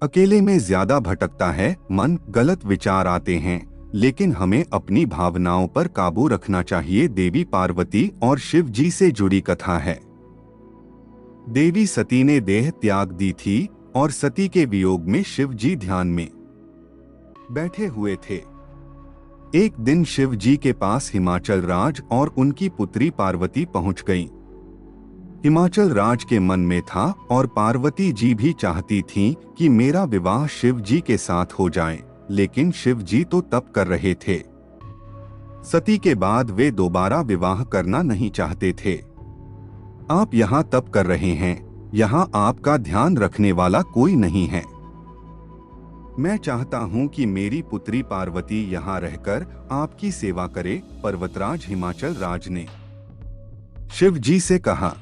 अकेले में ज्यादा भटकता है मन, गलत विचार आते हैं, लेकिन हमें अपनी भावनाओं पर काबू रखना चाहिए। देवी पार्वती और शिव जी से जुड़ी कथा है। देवी सती ने देह त्याग दी थी और सती के वियोग में शिव जी ध्यान में बैठे हुए थे। एक दिन शिव जी के पास हिमाचल राज और उनकी पुत्री पार्वती पहुंच गईं। हिमाचल राज के मन में था और पार्वती जी भी चाहती थीं कि मेरा विवाह शिव जी के साथ हो जाए, लेकिन शिव जी तो तप कर रहे थे। सती के बाद वे दोबारा विवाह करना नहीं चाहते थे। आप यहाँ तप कर रहे हैं, यहाँ आपका ध्यान रखने वाला कोई नहीं है। मैं चाहता हूँ कि मेरी पुत्री पार्वती यहाँ रहकर आपकी सेवा करे। पर्वतराज हिमाचल राज ने शिव जी से कहा,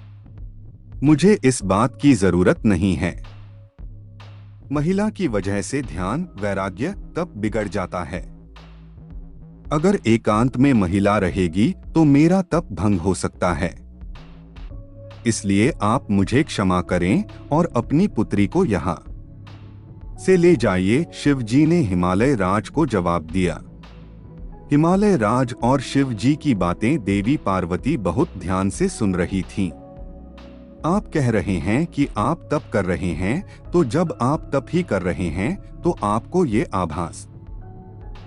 मुझे इस बात की जरूरत नहीं है। महिला की वजह से ध्यान, वैराग्य, तप बिगड़ जाता है। अगर एकांत में महिला रहेगी तो मेरा तप भंग हो सकता है। इसलिए आप मुझे क्षमा करें और अपनी पुत्री को यहाँ से ले जाइए। शिव जी ने हिमालय राज को जवाब दिया। हिमालय राज और शिव जी की बातें देवी पार्वती बहुत ध्यान से सुन रही थीं। आप कह रहे हैं कि आप तप कर रहे हैं, तो जब आप तप ही कर रहे हैं तो आपको ये आभास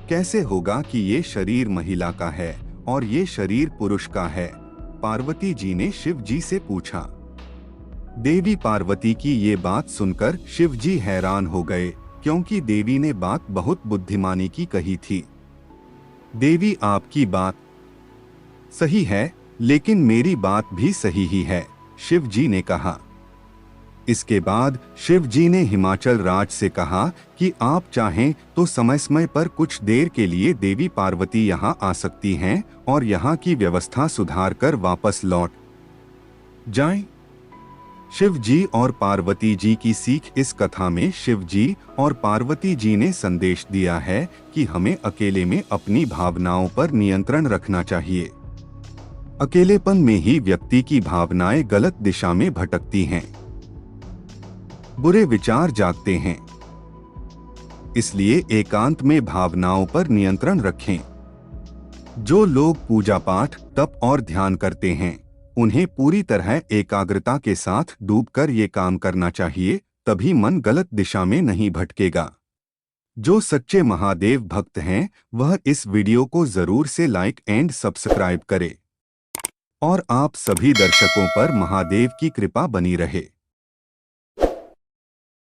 कैसे होगा कि ये शरीर महिला का है और ये शरीर पुरुष का है? पार्वती जी ने शिव जी से पूछा। देवी पार्वती की ये बात सुनकर शिव जी हैरान हो गए, क्योंकि देवी ने बात बहुत बुद्धिमानी की कही थी। देवी, आपकी बात सही है, लेकिन मेरी बात भी सही ही है, शिव जी ने कहा। इसके बाद शिव जी ने हिमाचल राज से कहा कि आप चाहें तो समय समय पर कुछ देर के लिए देवी पार्वती यहाँ आ सकती हैं और यहाँ की व्यवस्था सुधार कर वापस लौट जाएं। शिव जी और पार्वती जी की सीख इस कथा में शिव जी और पार्वती जी ने संदेश दिया है कि हमें अकेले में अपनी भावनाओं पर नियंत्रण रखना चाहिए। अकेलेपन में ही व्यक्ति की भावनाएं गलत दिशा में भटकती हैं, बुरे विचार जागते हैं। इसलिए एकांत में भावनाओं पर नियंत्रण रखें। जो लोग पूजा पाठ, तप और ध्यान करते हैं, उन्हें पूरी तरह एकाग्रता के साथ डूबकर ये काम करना चाहिए, तभी मन गलत दिशा में नहीं भटकेगा। जो सच्चे महादेव भक्त हैं, वह इस वीडियो को जरूर से लाइक एंड सब्सक्राइब करें और आप सभी दर्शकों पर महादेव की कृपा बनी रहे।